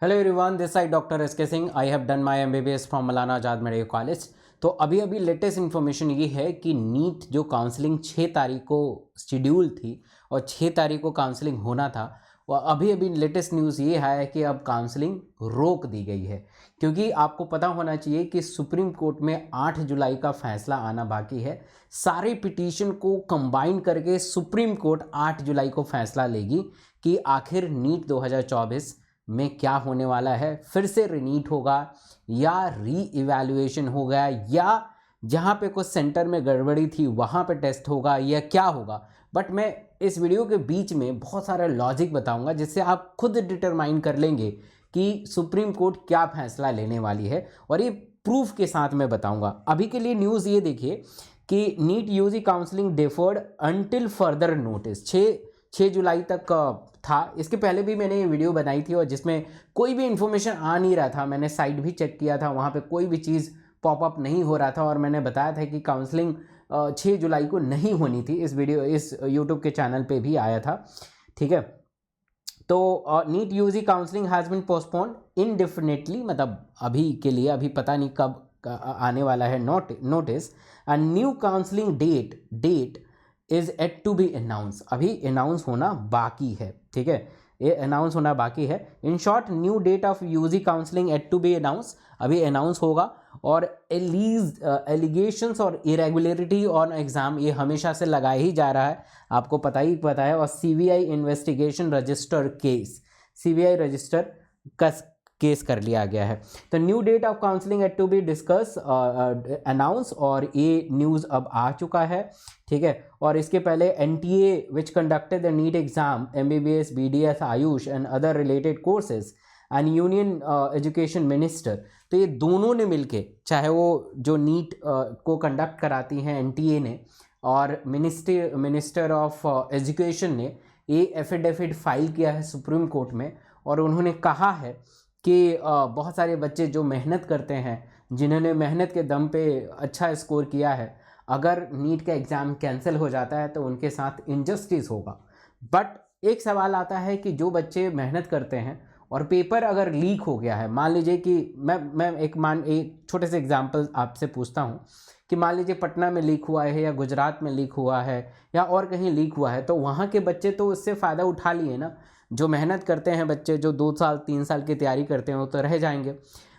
Hello everyone, this side doctor S K. Singh. I have done my MBBS from Maulana Azad medical college. तो अभी latest information ये है कि NEET जो counselling 6 तारीख को शेड्यूल थी और 6 तारीख को काउंसलिंग होना था, वो अभी लेटेस्ट न्यूज़ ये है कि अब काउंसलिंग रोक दी गई है। क्योंकि आपको पता होना चाहिए कि सुप्रीम कोर्ट में 8 जुलाई का फैसला आना बाकी है। सारे पिटीशन को कंबाइन करके सुप्रीम कोर्ट 8 जुलाई को फैसला लेगी कि आखिर नीट 2024 में क्या होने वाला है। फिर से रिनीट होगा या री इवैल्यूएशन होगा या जहाँ पे कुछ सेंटर में गड़बड़ी थी वहाँ पे टेस्ट होगा या क्या होगा। बट मैं इस वीडियो के बीच में बहुत सारा लॉजिक बताऊंगा जिससे आप खुद डिटरमाइन कर लेंगे कि सुप्रीम कोर्ट क्या फैसला लेने वाली है, और ये प्रूफ के साथ मैं बताऊंगा। अभी के लिए न्यूज़ ये देखिए कि NEET UG counselling deferred until further notice. 6 जुलाई तक था। इसके पहले भी मैंने ये वीडियो बनाई थी और जिसमें कोई भी इन्फॉर्मेशन आ नहीं रहा था। मैंने साइट भी चेक किया था, वहाँ पे कोई भी चीज़ पॉपअप नहीं हो रहा था और मैंने बताया था कि काउंसलिंग 6 जुलाई को नहीं होनी थी। इस यूट्यूब के चैनल पे भी आया था, ठीक है। तो NEET UG counselling has been postponed indefinitely, मतलब अभी के लिए, अभी पता नहीं कब आने वाला है notice. And new counselling date is yet to be announce. अभी अनाउंस होना बाकी है, ठीक है, ये अनाउंस होना बाकी है। In short, new date of UG counselling yet to be announce, अभी अनाउंस होगा। और एलिगेशंस और इरेगुलरिटी ऑन एग्जाम, ये हमेशा से लगाया ही जा रहा है, आपको पता है। और CBI investigation register case, CBI register का केस कर लिया गया है। तो new date of counselling yet to be discuss announce, और ये न्यूज़ अब आ चुका है, ठीक है। और इसके पहले NTA which conducted the NEET exam, MBBS, BDS, AYUSH and other related courses and union education minister, तो ये दोनों ने मिलके, चाहे वो जो नीट को कंडक्ट कराती हैं एनटीए ने और मिनिस्टर ऑफ एजुकेशन ने, ये एफिडेविट फाइल किया है सुप्रीम कोर्ट में। और उन्होंने कहा है कि बहुत सारे बच्चे जो मेहनत करते हैं, जिन्होंने मेहनत के दम पे अच्छा स्कोर किया है, अगर नीट का एग्ज़ाम कैंसिल हो जाता है तो उनके साथ इनजस्टिस होगा। बट एक सवाल आता है कि जो बच्चे मेहनत करते हैं और पेपर अगर लीक हो गया है, मान लीजिए कि मैं एक छोटे से एग्जांपल आपसे पूछता हूँ कि मान लीजिए पटना में लीक हुआ है या गुजरात में लीक हुआ है या और कहीं लीक हुआ है, तो वहाँ के बच्चे तो उससे फ़ायदा उठा लिए ना। जो मेहनत करते हैं बच्चे, जो 2 साल 3 साल की तैयारी करते हैं, वो तो रह जाएंगे।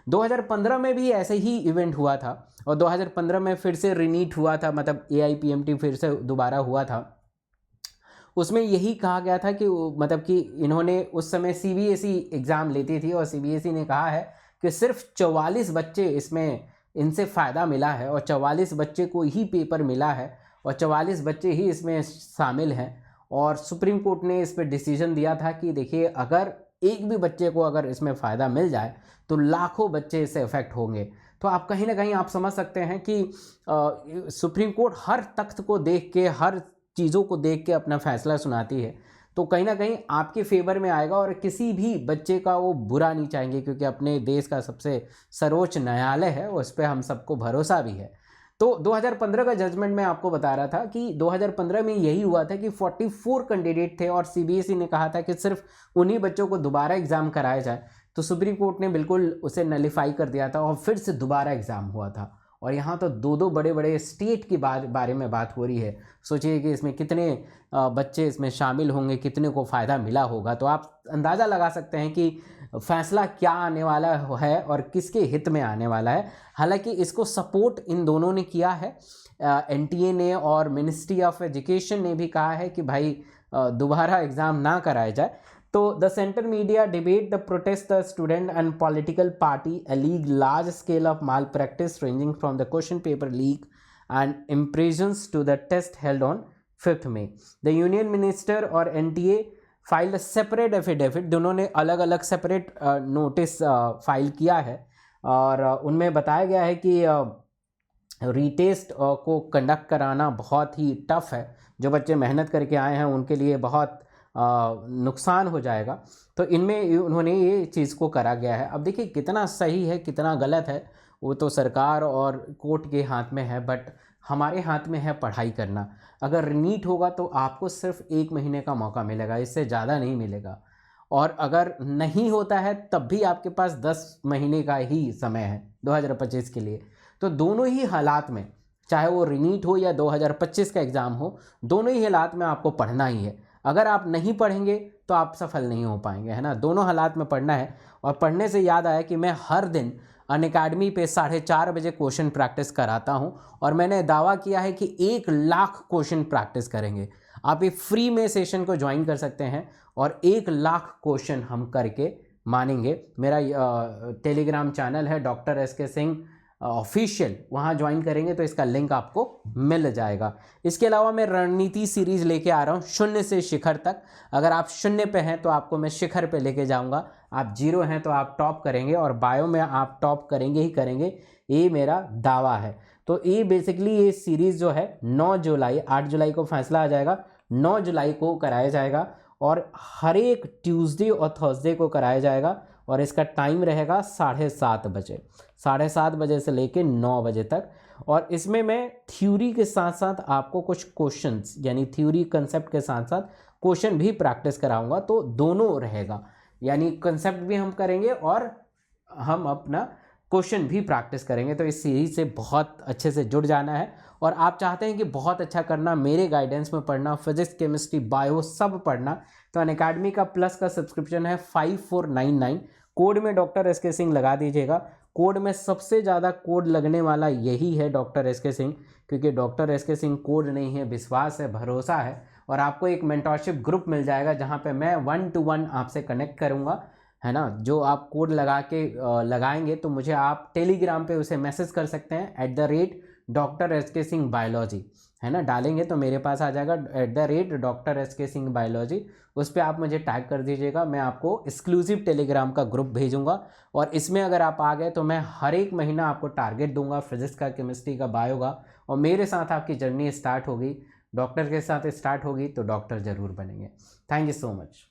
2015 में भी ऐसे ही इवेंट हुआ था और 2015 में फिर से रिनीट हुआ था, मतलब AIPMT फिर से दोबारा हुआ था। उसमें यही कहा गया था कि मतलब कि इन्होंने उस समय CBSE एग्ज़ाम लेती थी और CBSE ने कहा है कि सिर्फ 44 बच्चे इसमें इनसे फ़ायदा मिला है और 44 बच्चे को ही पेपर मिला है और 44 बच्चे ही इसमें शामिल हैं। और सुप्रीम कोर्ट ने इस पर डिसीजन दिया था कि देखिए, अगर एक भी बच्चे को अगर इसमें फ़ायदा मिल जाए तो लाखों बच्चे इससे अफेक्ट होंगे। तो आप कहीं ना कहीं आप समझ सकते हैं कि सुप्रीम कोर्ट हर तख्त को देख के, हर चीज़ों को देख के अपना फैसला सुनाती है, तो कहीं ना कहीं आपके फेवर में आएगा और किसी भी बच्चे का वो बुरा नहीं चाहेंगे, क्योंकि अपने देश का सबसे सर्वोच्च न्यायालय है, उस पर हम सबको भरोसा भी है। तो 2015 का जजमेंट मैं आपको बता रहा था कि 2015 में यही हुआ था कि 44 कैंडिडेट थे और CBSE ने कहा था कि सिर्फ उन्हीं बच्चों को दोबारा एग्ज़ाम कराया जाए। तो सुप्रीम कोर्ट ने बिल्कुल उसे नलीफाई कर दिया था और फिर से दोबारा एग्ज़ाम हुआ था। और यहाँ तो दो बड़े बड़े स्टेट के बारे में बात हो रही है। सोचिए कि इसमें कितने बच्चे इसमें शामिल होंगे, कितने को फ़ायदा मिला होगा। तो आप अंदाज़ा लगा सकते हैं कि फैसला क्या आने वाला है और किसके हित में आने वाला है। हालांकि इसको सपोर्ट इन दोनों ने किया है, NTA ने और मिनिस्ट्री ऑफ एजुकेशन ने भी कहा है कि भाई दोबारा एग्ज़ाम ना कराया जाए। तो the centre media debate the protest the student and political party alleged large scale of malpractice ranging from the question paper leak and impressions to the test held on 5th May. The union minister और NTA filed a separate affidavit, दोनों ने अलग अलग separate notice file किया है और उनमें बताया गया है कि रीटेस्ट को कंडक्ट कराना बहुत ही टफ है। जो बच्चे मेहनत करके आए हैं उनके लिए बहुत नुकसान हो जाएगा। तो इनमें उन्होंने ये चीज़ को करा गया है। अब देखिए, कितना सही है कितना गलत है वो तो सरकार और कोर्ट के हाथ में है, बट हमारे हाथ में है पढ़ाई करना। अगर नीट होगा तो आपको सिर्फ 1 महीने का मौका मिलेगा, इससे ज़्यादा नहीं मिलेगा। और अगर नहीं होता है तब भी आपके पास 10 महीने का ही समय है 2025 के लिए। तो दोनों ही हालात में, चाहे वो रीनीट हो या 2025 का एग्ज़ाम हो, दोनों ही हालात में आपको पढ़ना ही है। अगर आप नहीं पढ़ेंगे तो आप सफल नहीं हो पाएंगे, है ना। दोनों हालात में पढ़ना है। और पढ़ने से याद आया कि मैं हर दिन अनअकैडमी पे 4:30 बजे क्वेश्चन प्रैक्टिस कराता हूँ, और मैंने दावा किया है कि 1 लाख क्वेश्चन प्रैक्टिस करेंगे। आप ये फ्री में सेशन को ज्वाइन कर सकते हैं और 1 लाख क्वेश्चन हम करके मानेंगे। मेरा टेलीग्राम चैनल है डॉक्टर एसके सिंह ऑफिशियल, वहाँ ज्वाइन करेंगे तो इसका लिंक आपको मिल जाएगा। इसके अलावा मैं रणनीति सीरीज लेके आ रहा हूँ, शून्य से शिखर तक। अगर आप शून्य पे हैं तो आपको मैं शिखर पे लेके जाऊँगा, आप 0 हैं तो आप टॉप करेंगे, और बायो में आप टॉप करेंगे ही करेंगे, ये मेरा दावा है। तो ये बेसिकली ये सीरीज़ जो है 9 जुलाई, 8 जुलाई को फैसला आ जाएगा, 9 जुलाई को कराया जाएगा, और हर एक ट्यूसडे और थर्सडे को कराया जाएगा। और इसका टाइम रहेगा 7:30 बजे, 7:30 बजे से लेके 9 बजे तक। और इसमें मैं थ्योरी के साथ साथ आपको कुछ क्वेश्चंस, यानी थ्योरी कंसेप्ट के साथ साथ क्वेश्चन भी प्रैक्टिस कराऊंगा। तो दोनों रहेगा, यानी कंसेप्ट भी हम करेंगे और हम अपना क्वेश्चन भी प्रैक्टिस करेंगे। तो इस सीरीज से बहुत अच्छे से जुड़ जाना है। और आप चाहते हैं कि बहुत अच्छा करना, मेरे गाइडेंस में पढ़ना, फिजिक्स केमिस्ट्री बायो सब पढ़ना, तो अनअकैडमी का प्लस का सब्सक्रिप्शन है 5499। कोड में डॉक्टर एसके सिंह लगा दीजिएगा। कोड में सबसे ज़्यादा कोड लगने वाला यही है डॉक्टर एसके सिंह, क्योंकि डॉक्टर एसके सिंह कोड नहीं है, विश्वास है, भरोसा है। और आपको एक मेंटरशिप ग्रुप मिल जाएगा जहाँ पे मैं 1-to-1 आपसे कनेक्ट करूँगा, है ना। जो आप कोड लगा के लगाएंगे तो मुझे आप टेलीग्राम पे उसे मैसेज कर सकते हैं @Dr. SK Singh Biology, है ना, डालेंगे तो मेरे पास आ जाएगा @Dr. SK Singh Biology। उस पर आप मुझे टैग कर दीजिएगा, मैं आपको एक्सक्लूसिव टेलीग्राम का ग्रुप भेजूंगा। और इसमें अगर आप आ गए तो मैं हर एक महीना आपको टारगेट दूंगा, फिजिक्स का, केमिस्ट्री का, बायो का। और मेरे साथ आपकी जर्नी स्टार्ट होगी, डॉक्टर के साथ स्टार्ट होगी, तो डॉक्टर ज़रूर बनेंगे। Thank you so much.